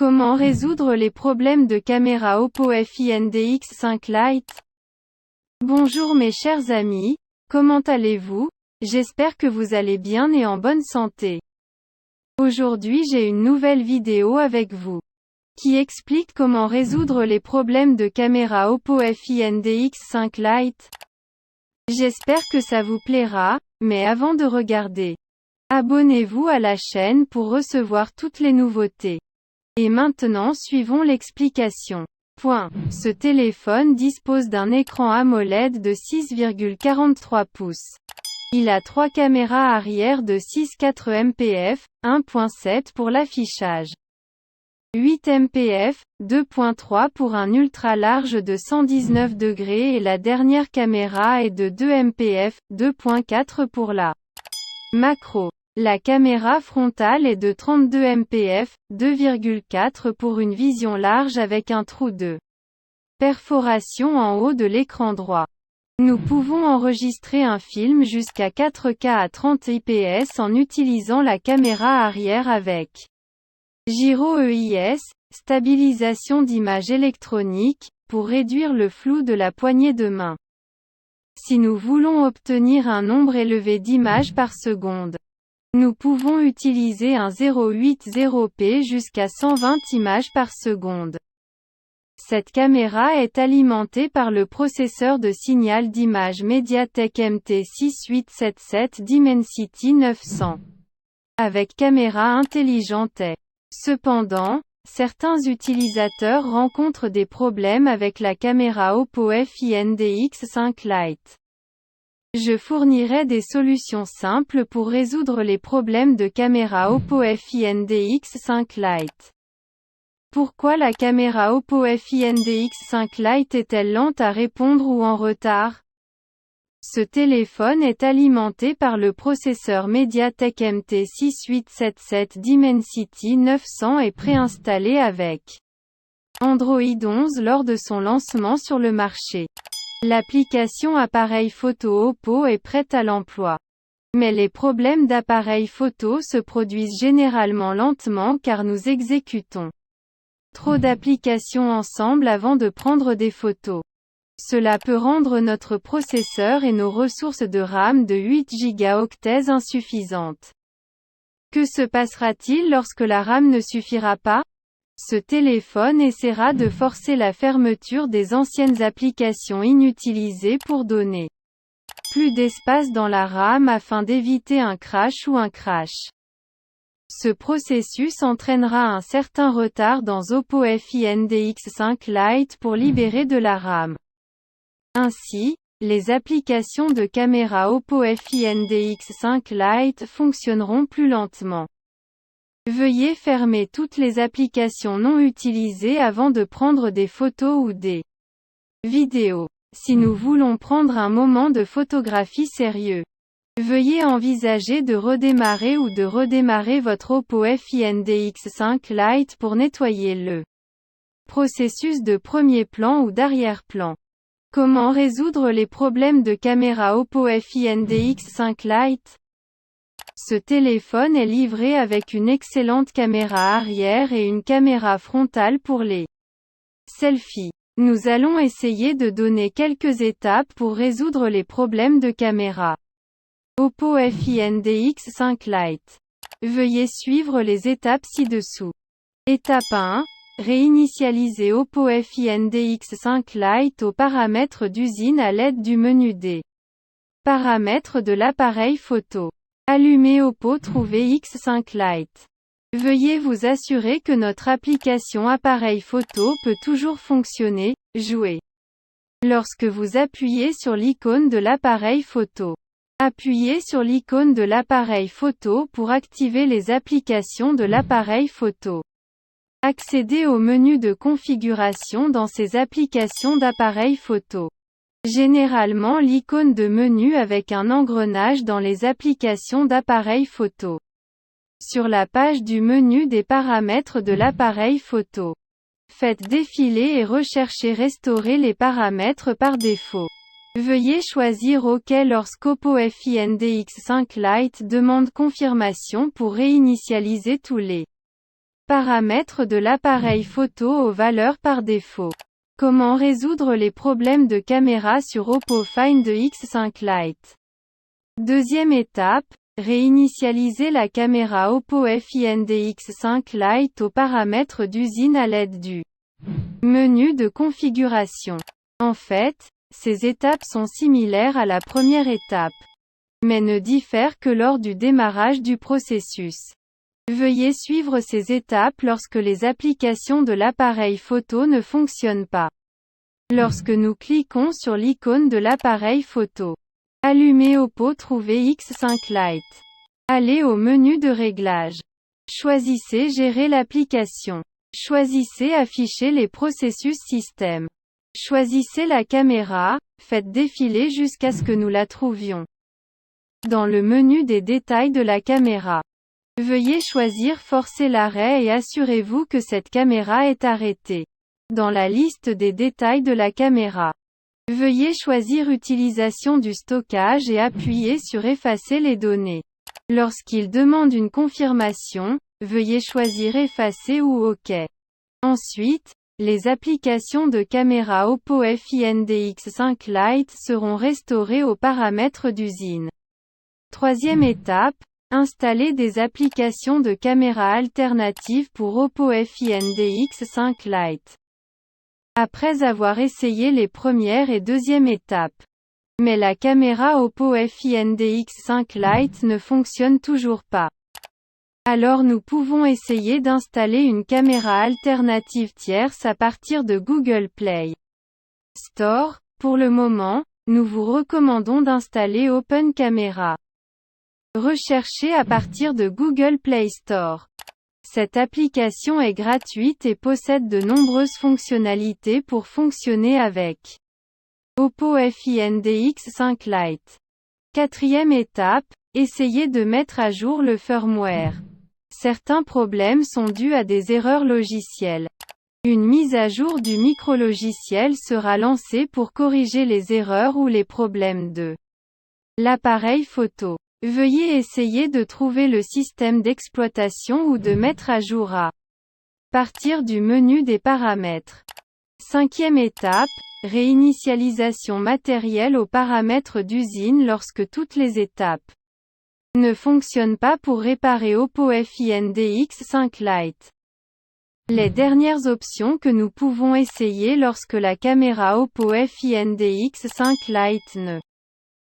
Comment résoudre les problèmes de caméra Oppo Find-X5 Lite? Bonjour mes chers amis, comment allez-vous? J'espère que vous allez bien et en bonne santé. Aujourd'hui j'ai une nouvelle vidéo avec vous, qui explique comment résoudre les problèmes de caméra Oppo Find-X5 Lite. J'espère que ça vous plaira, mais avant de regarder, abonnez-vous à la chaîne pour recevoir toutes les nouveautés. Et maintenant suivons l'explication. Ce téléphone dispose d'un écran AMOLED de 6,43 pouces. Il a 3 caméras arrière de 6,4 mpf, 1.7 pour l'affichage, 8 mpf, 2.3 pour un ultra large de 119 degrés et la dernière caméra est de 2 mpf, 2.4 pour la macro. La caméra frontale est de 32 mpf, 2,4 pour une vision large avec un trou de perforation en haut de l'écran droit. Nous pouvons enregistrer un film jusqu'à 4K à 30 fps en utilisant la caméra arrière avec gyro EIS, stabilisation d'image électronique, pour réduire le flou de la poignée de main. Si nous voulons obtenir un nombre élevé d'images par seconde, nous pouvons utiliser un 0.80p jusqu'à 120 images par seconde. Cette caméra est alimentée par le processeur de signal d'image MediaTek MT6877 Dimensity 900. Avec caméra intelligente. Cependant, certains utilisateurs rencontrent des problèmes avec la caméra Oppo Find-X5 Lite. Je fournirai des solutions simples pour résoudre les problèmes de caméra Oppo Find-X5 Lite. Pourquoi la caméra Oppo Find-X5 Lite est-elle lente à répondre ou en retard? Ce téléphone est alimenté par le processeur MediaTek MT6877 Dimensity 900 et préinstallé avec Android 11 lors de son lancement sur le marché. L'application appareil photo Oppo est prête à l'emploi. Mais les problèmes d'appareil photo se produisent généralement lentement car nous exécutons trop d'applications ensemble avant de prendre des photos. Cela peut rendre notre processeur et nos ressources de RAM de 8 Go insuffisantes. Que se passera-t-il lorsque la RAM ne suffira pas? Ce téléphone essaiera de forcer la fermeture des anciennes applications inutilisées pour donner plus d'espace dans la RAM afin d'éviter un crash ou un crash. Ce processus entraînera un certain retard dans Oppo Find-X5 Lite pour libérer de la RAM. Ainsi, les applications de caméra Oppo Find-X5 Lite fonctionneront plus lentement. Veuillez fermer toutes les applications non utilisées avant de prendre des photos ou des vidéos. Si nous voulons prendre un moment de photographie sérieux, veuillez envisager de redémarrer ou de redémarrer votre Oppo Find-X5 Lite pour nettoyer le processus de premier plan ou d'arrière-plan. Comment résoudre les problèmes de caméra Oppo Find-X5 Lite? Ce téléphone est livré avec une excellente caméra arrière et une caméra frontale pour les selfies. Nous allons essayer de donner quelques étapes pour résoudre les problèmes de caméra Oppo Find-X5 Lite. Veuillez suivre les étapes ci-dessous. Étape 1. Réinitialiser Oppo Find-X5 Lite aux paramètres d'usine à l'aide du menu des paramètres de l'appareil photo. Allumez Oppo Trouver X5 Lite. Veuillez vous assurer que notre application appareil photo peut toujours fonctionner, jouer. Lorsque vous appuyez sur l'icône de l'appareil photo, appuyez sur l'icône de l'appareil photo pour activer les applications de l'appareil photo. Accédez au menu de configuration dans ces applications d'appareil photo. Généralement l'icône de menu avec un engrenage dans les applications d'appareil photo. Sur la page du menu des paramètres de l'appareil photo, faites défiler et recherchez Restaurer les paramètres par défaut. Veuillez choisir OK lorsqu'Oppo Find-X5 Lite demande confirmation pour réinitialiser tous les Paramètres de l'appareil photo aux valeurs par défaut. Comment résoudre les problèmes de caméra sur Oppo Find X5 Lite. Deuxième étape, réinitialiser la caméra Oppo Find X5 Lite aux paramètres d'usine à l'aide du menu de configuration. En fait, ces étapes sont similaires à la première étape, mais ne diffèrent que lors du démarrage du processus. Veuillez suivre ces étapes lorsque les applications de l'appareil photo ne fonctionnent pas. Lorsque nous cliquons sur l'icône de l'appareil photo, allumez Oppo Trouver X5 Lite. Allez au menu de réglage. Choisissez Gérer l'application. Choisissez Afficher les processus système. Choisissez la caméra, faites défiler jusqu'à ce que nous la trouvions. Dans le menu des détails de la caméra, veuillez choisir Forcer l'arrêt et assurez-vous que cette caméra est arrêtée. Dans la liste des détails de la caméra, veuillez choisir Utilisation du stockage et appuyer sur Effacer les données. Lorsqu'il demande une confirmation, veuillez choisir Effacer ou OK. Ensuite, les applications de caméra Oppo Find X5 Lite seront restaurées aux paramètres d'usine. Troisième étape, installer des applications de caméra alternatives pour Oppo Find X5 Lite. Après avoir essayé les premières et deuxième étapes, mais la caméra Oppo Find X5 Lite ne fonctionne toujours pas. Alors nous pouvons essayer d'installer une caméra alternative tierce à partir de Google Play Store. Pour le moment, nous vous recommandons d'installer Open Camera. Recherchez à partir de Google Play Store. Cette application est gratuite et possède de nombreuses fonctionnalités pour fonctionner avec Oppo Find X5 Lite. Quatrième étape, essayez de mettre à jour le firmware. Certains problèmes sont dus à des erreurs logicielles. Une mise à jour du micrologiciel sera lancée pour corriger les erreurs ou les problèmes de l'appareil photo. Veuillez essayer de trouver le système d'exploitation ou de mettre à jour à partir du menu des paramètres. Cinquième étape, réinitialisation matérielle aux paramètres d'usine lorsque toutes les étapes ne fonctionnent pas pour réparer Oppo Find X5 Lite. Les dernières options que nous pouvons essayer lorsque la caméra Oppo Find X5 Lite ne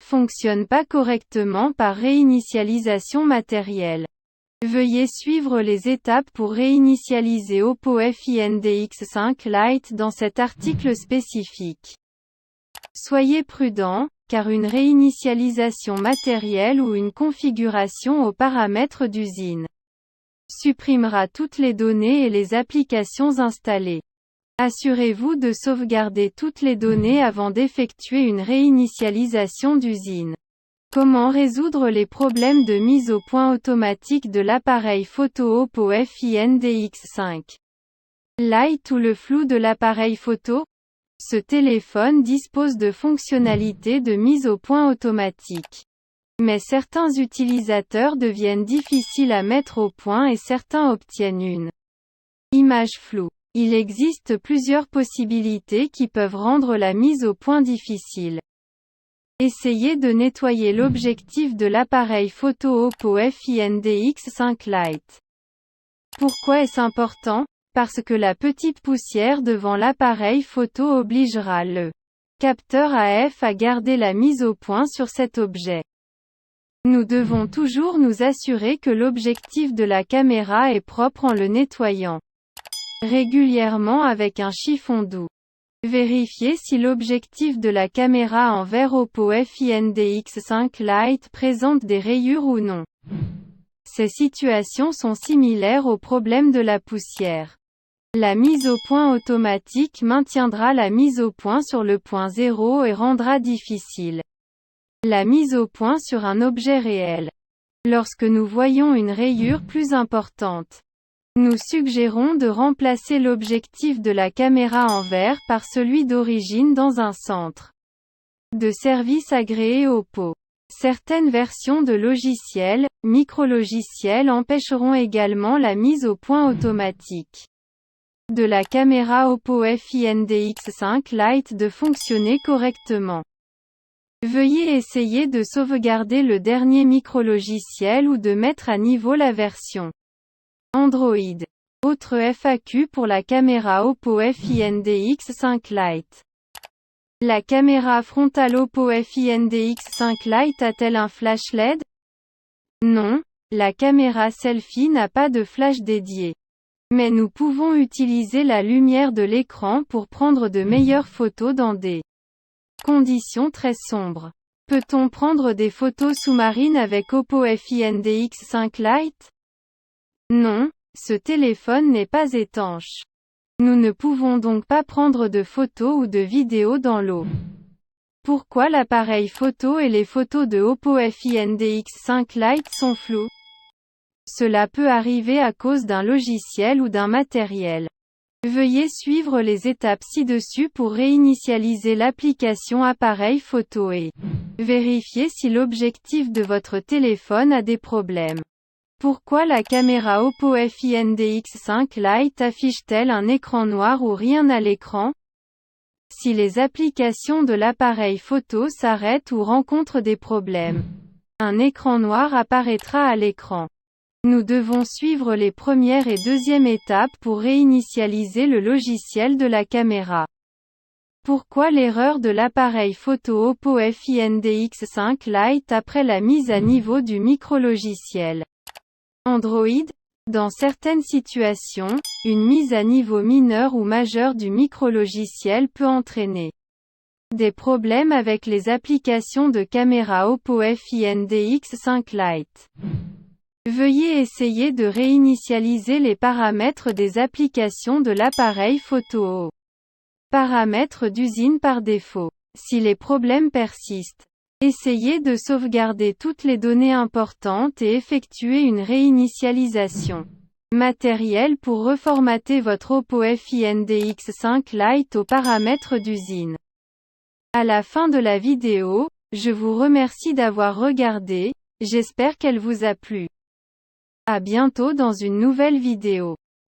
fonctionne pas correctement par réinitialisation matérielle. Veuillez suivre les étapes pour réinitialiser Oppo Find X5 Lite dans cet article spécifique. Soyez prudent, car une réinitialisation matérielle ou une configuration aux paramètres d'usine supprimera toutes les données et les applications installées. Assurez-vous de sauvegarder toutes les données avant d'effectuer une réinitialisation d'usine. Comment résoudre les problèmes de mise au point automatique de l'appareil photo Oppo Find X5 Lite ou le flou de l'appareil photo? Ce téléphone dispose de fonctionnalités de mise au point automatique. Mais certains utilisateurs deviennent difficiles à mettre au point et certains obtiennent une image floue. Il existe plusieurs possibilités qui peuvent rendre la mise au point difficile. Essayez de nettoyer l'objectif de l'appareil photo Oppo Find X5 Lite. Pourquoi est-ce important? Parce que la petite poussière devant l'appareil photo obligera le capteur AF à garder la mise au point sur cet objet. Nous devons toujours nous assurer que l'objectif de la caméra est propre en le nettoyant régulièrement avec un chiffon doux. Vérifiez si l'objectif de la caméra en verre Oppo Find X5 Lite présente des rayures ou non. Ces situations sont similaires au problème de la poussière. La mise au point automatique maintiendra la mise au point sur le point 0 et rendra difficile la mise au point sur un objet réel. Lorsque nous voyons une rayure plus importante, nous suggérons de remplacer l'objectif de la caméra en verre par celui d'origine dans un centre de service agréé Oppo. Certaines versions de logiciels, micrologiciels empêcheront également la mise au point automatique de la caméra Oppo Find X5 Lite de fonctionner correctement. Veuillez essayer de sauvegarder le dernier micrologiciel ou de mettre à niveau la version Android. Autre FAQ pour la caméra Oppo Find X5 Lite. La caméra frontale Oppo Find X5 Lite a-t-elle un flash LED? Non, la caméra selfie n'a pas de flash dédié. Mais nous pouvons utiliser la lumière de l'écran pour prendre de meilleures photos dans des conditions très sombres. Peut-on prendre des photos sous-marines avec Oppo Find X5 Lite? Non, ce téléphone n'est pas étanche. Nous ne pouvons donc pas prendre de photos ou de vidéos dans l'eau. Pourquoi l'appareil photo et les photos de Oppo Find X5 Lite sont floues? Cela peut arriver à cause d'un logiciel ou d'un matériel. Veuillez suivre les étapes ci-dessus pour réinitialiser l'application appareil photo et vérifier si l'objectif de votre téléphone a des problèmes. Pourquoi la caméra Oppo Find X5 Lite affiche-t-elle un écran noir ou rien à l'écran? Si les applications de l'appareil photo s'arrêtent ou rencontrent des problèmes, un écran noir apparaîtra à l'écran. Nous devons suivre les premières et deuxièmes étapes pour réinitialiser le logiciel de la caméra. Pourquoi l'erreur de l'appareil photo Oppo Find X5 Lite après la mise à niveau du micrologiciel Android? Dans certaines situations, une mise à niveau mineure ou majeure du micrologiciel peut entraîner des problèmes avec les applications de caméra Oppo Find X5 Lite. Veuillez essayer de réinitialiser les paramètres des applications de l'appareil photo aux paramètres d'usine par défaut. Si les problèmes persistent, essayez de sauvegarder toutes les données importantes et effectuer une réinitialisation matérielle pour reformater votre Oppo Find X5 Lite aux paramètres d'usine. À la fin de la vidéo, je vous remercie d'avoir regardé, j'espère qu'elle vous a plu. À bientôt dans une nouvelle vidéo.